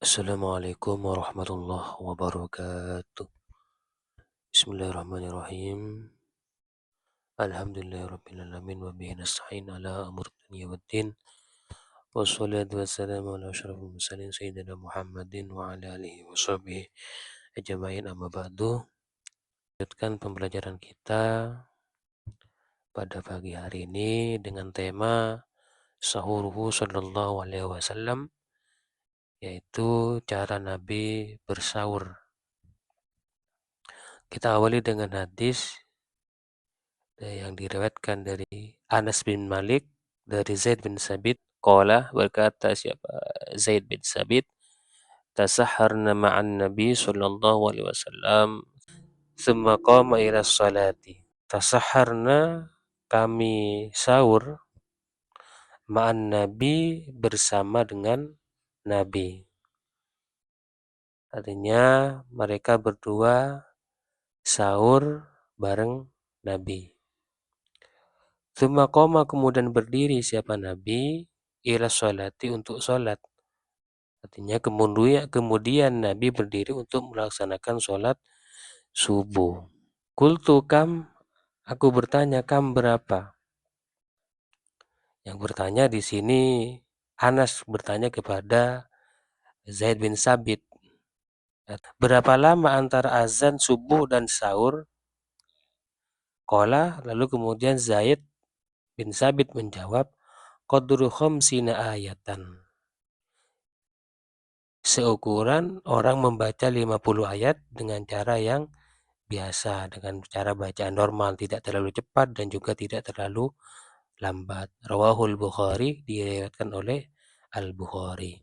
Assalamualaikum warahmatullahi wabarakatuh. Bismillahirrahmanirrahim. Alhamdulillahirrabbilalamin wa bihi nasta'in ala amur dunya waddin. Wassalatu wassalamu ala asyrafil mursalin sayyidina Muhammadin wa ala alihi wa sahbihi ajmain amma ba'du. Lanjutkan pembelajaran kita pada pagi hari ini dengan tema Sahuruhu sallallahu alaihi wasallam, yaitu cara Nabi bersaur. Kita awali dengan hadis yang diriwayatkan dari Anas bin Malik dari Zaid bin Sabit qala, berkata siapa Zaid bin Sabit, tasahharna ma'an Nabi sallallahu alaihi wasallam thumma qama ila salati. Tasahharna, kami sahur, ma'an Nabi, bersama dengan Nabi. Artinya mereka berdua sahur bareng Nabi. Tsumma qoma, kemudian berdiri siapa Nabi, ila sholati, untuk sholat. Artinya kemudian Nabi berdiri untuk melaksanakan sholat subuh. Qultu kam, aku bertanya, kam berapa? Yang bertanya di sini Anas bertanya kepada Zaid bin Sabit. Berapa lama antara azan subuh dan sahur? Qala, lalu kemudian Zaid bin Sabit menjawab, qadru khamsina ayatan. Seukuran orang membaca 50 ayat dengan cara yang biasa, dengan cara bacaan normal, tidak terlalu cepat dan juga tidak terlalu lambat. Rawahul Bukhari, diriwayatkan oleh Al-Bukhari.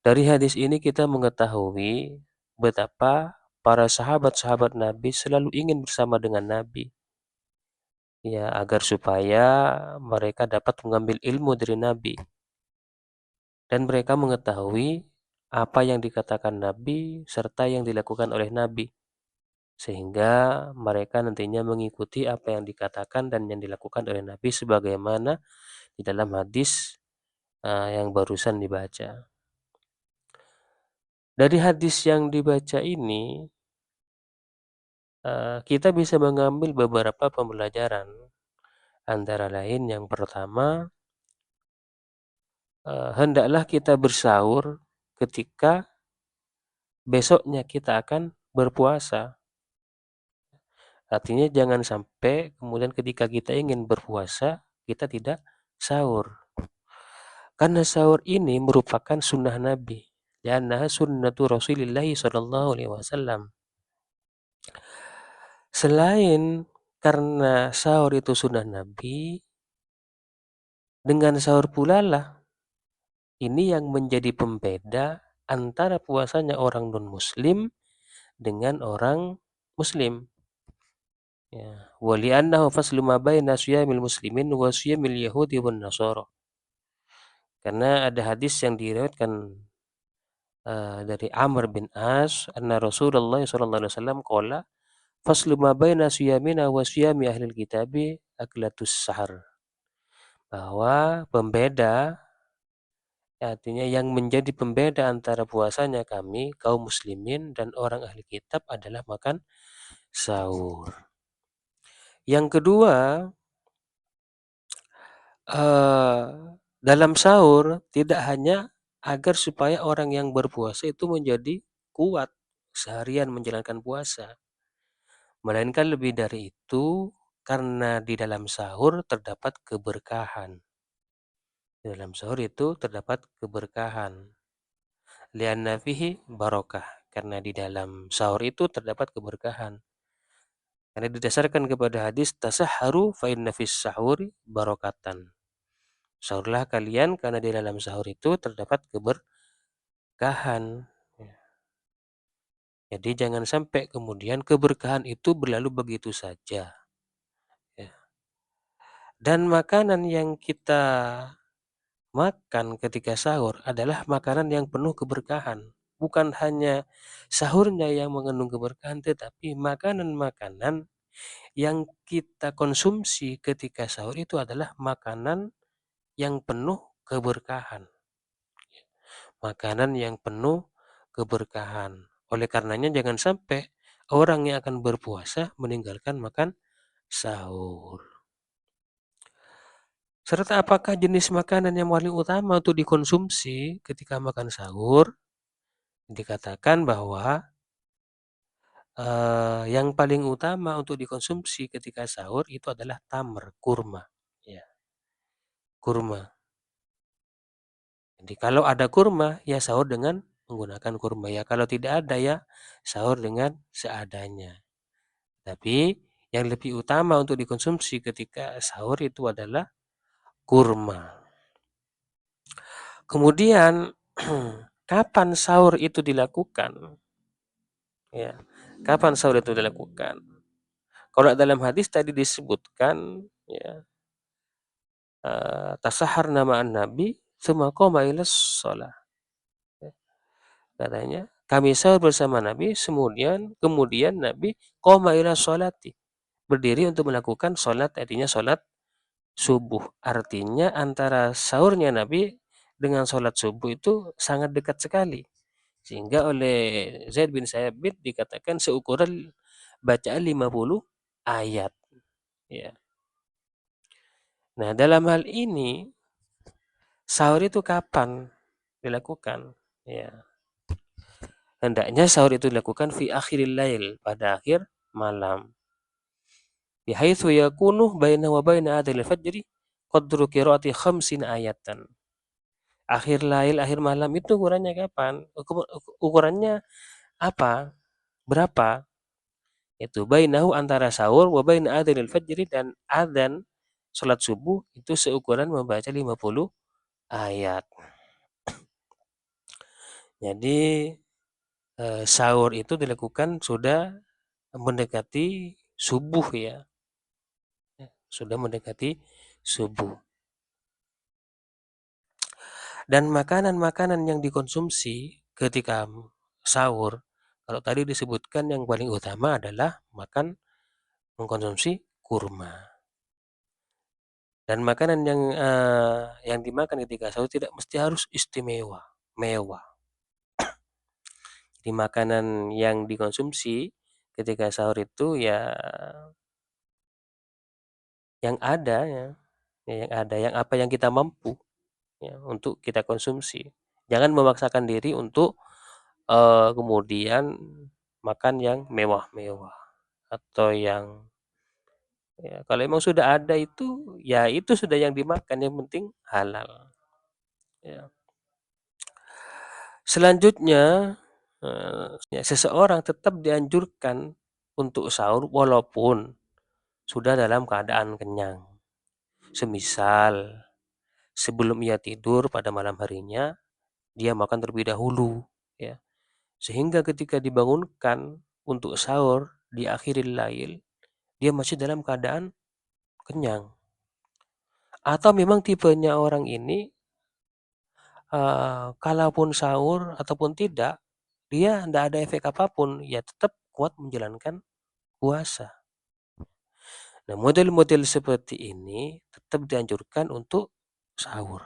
Dari hadis ini kita mengetahui betapa para sahabat-sahabat Nabi selalu ingin bersama dengan Nabi, ya, agar supaya mereka dapat mengambil ilmu dari Nabi dan mereka mengetahui apa yang dikatakan Nabi serta yang dilakukan oleh Nabi, sehingga mereka nantinya mengikuti apa yang dikatakan dan yang dilakukan oleh Nabi sebagaimana di dalam hadis yang barusan dibaca. Dari hadis yang dibaca ini kita bisa mengambil beberapa pembelajaran, antara lain yang pertama, hendaklah kita bersahur ketika besoknya kita akan berpuasa. Artinya jangan sampai kemudian ketika kita ingin berpuasa, kita tidak sahur. Karena sahur ini merupakan sunnah Nabi. Liannaha sunnatu Rasulillahi sallallahu alaihi wasallam. Selain karena sahur itu sunnah Nabi, dengan sahur pula lah ini yang menjadi pembeda antara puasanya orang non-muslim dengan orang muslim. Ya, wa li'annahu faslu ma baina siyamil muslimin wa siyamil yahudi wan nasara. Karena ada hadis yang diriwayatkan dari Amr bin As, anna Rasulullah sallallahu alaihi wasallam qala, faslu ma baina siyamina wa siyami ahlil kitabi aklatus sahar. Bahwa pembeda, artinya yang menjadi pembeda antara puasanya kami kaum muslimin dan orang ahli kitab adalah makan sahur. Yang kedua, dalam sahur tidak hanya agar supaya orang yang berpuasa itu menjadi kuat seharian menjalankan puasa, melainkan lebih dari itu karena di dalam sahur terdapat keberkahan. Di dalam sahur itu terdapat keberkahan. Lianna fihi barokah, karena di dalam sahur itu terdapat keberkahan. Karena didasarkan kepada hadis tasahharu fa inna fis sahuri barokatan. Sahurlah kalian karena di dalam sahur itu terdapat keberkahan. Jadi jangan sampai kemudian keberkahan itu berlalu begitu saja. Ya. Dan makanan yang kita makan ketika sahur adalah makanan yang penuh keberkahan. Bukan hanya sahurnya yang mengandung keberkahan, tetapi makanan-makanan yang kita konsumsi ketika sahur itu adalah makanan yang penuh keberkahan. makanan yang penuh keberkahan. Oleh karenanya jangan sampai orang yang akan berpuasa meninggalkan makan sahur. Serta apakah jenis makanan yang paling utama untuk dikonsumsi ketika makan sahur? Dikatakan bahwa yang paling utama untuk dikonsumsi ketika sahur itu adalah tamr, kurma. Ya, kurma. Jadi kalau ada kurma, ya sahur dengan menggunakan kurma. Ya kalau tidak ada ya sahur dengan seadanya. Tapi yang lebih utama untuk dikonsumsi ketika sahur itu adalah kurma. Kemudian kapan sahur itu dilakukan? Ya, kapan sahur itu dilakukan? Kalau dalam hadis tadi disebutkan ya tasaharna ma'an nabi tsumma qama ilas shalah. Katanya, kami sahur bersama Nabi, kemudian Nabi qama ila sholati, berdiri untuk melakukan sholat, artinya sholat subuh. Artinya antara sahurnya Nabi dengan sholat subuh itu sangat dekat sekali. Sehingga oleh Zaid bin Sabit dikatakan seukuran bacaan 50 ayat. Ya. Nah, dalam hal ini sahur itu kapan dilakukan? Ya. Hendaknya sahur itu dilakukan fi akhiril lail, pada akhir malam. Bihaitsu yakunu baina wa baina adil fajri qadru qiraati khamsin ayatan. Akhir lail, akhir malam itu ukurannya kapan? Ukurannya apa? Berapa? Itu bainahu antara sahur wa baina adil fajri dan adzan salat subuh itu seukuran membaca 50 ayat. Jadi sahur itu dilakukan sudah mendekati subuh ya. Sudah mendekati subuh. Dan makanan-makanan yang dikonsumsi ketika sahur, kalau tadi disebutkan yang paling utama adalah mengkonsumsi kurma. Dan makanan yang dimakan ketika sahur tidak mesti harus istimewa, mewah. Jadi makanan yang dikonsumsi ketika sahur itu ya yang ada ya, yang ada, yang apa yang kita mampu ya untuk kita konsumsi. Jangan memaksakan diri untuk kemudian makan yang mewah-mewah atau yang ya kalau emang sudah ada itu, ya itu sudah yang dimakan, yang penting halal, ya. Selanjutnya, ya seseorang tetap dianjurkan untuk sahur walaupun sudah dalam keadaan kenyang. Semisal sebelum ia tidur pada malam harinya, dia makan terlebih dahulu, ya. Sehingga ketika dibangunkan untuk sahur di akhiril lail, dia masih dalam keadaan kenyang. Atau memang tipenya orang ini, kalaupun sahur ataupun tidak, dia tidak ada efek apapun, ya tetap kuat menjalankan puasa. Nah, model-model seperti ini tetap dianjurkan untuk sahur.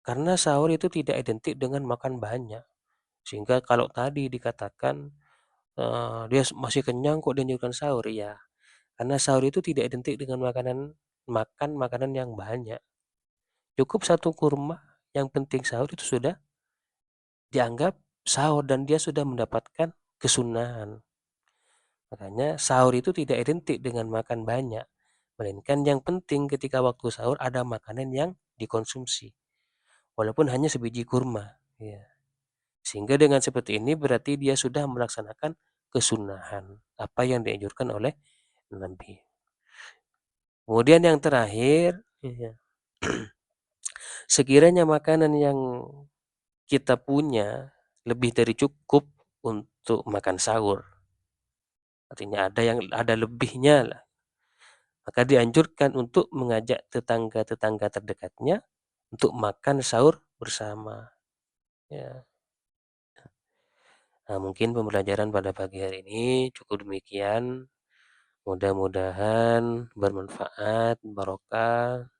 Karena sahur itu tidak identik dengan makan banyak. Sehingga kalau tadi dikatakan dia masih kenyang kok dianjurkan sahur, ya. Karena sahur itu tidak identik dengan makan makanan yang banyak. Cukup satu kurma, yang penting sahur itu sudah dianggap sahur dan dia sudah mendapatkan kesunahan. Makanya sahur itu tidak identik dengan makan banyak, melainkan yang penting ketika waktu sahur ada makanan yang dikonsumsi, walaupun hanya sebiji kurma. Ya. Sehingga dengan seperti ini berarti dia sudah melaksanakan kesunahan, apa yang dianjurkan oleh Nabi. Kemudian yang terakhir, ya, sekiranya makanan yang kita punya lebih dari cukup untuk makan sahur, artinya ada lebihnya lah, maka dianjurkan untuk mengajak tetangga-tetangga terdekatnya untuk makan sahur bersama. Ya. Nah, mungkin pembelajaran pada pagi hari ini cukup demikian. Mudah-mudahan bermanfaat, barokah.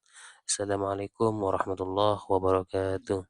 Assalamualaikum warahmatullahi wabarakatuh.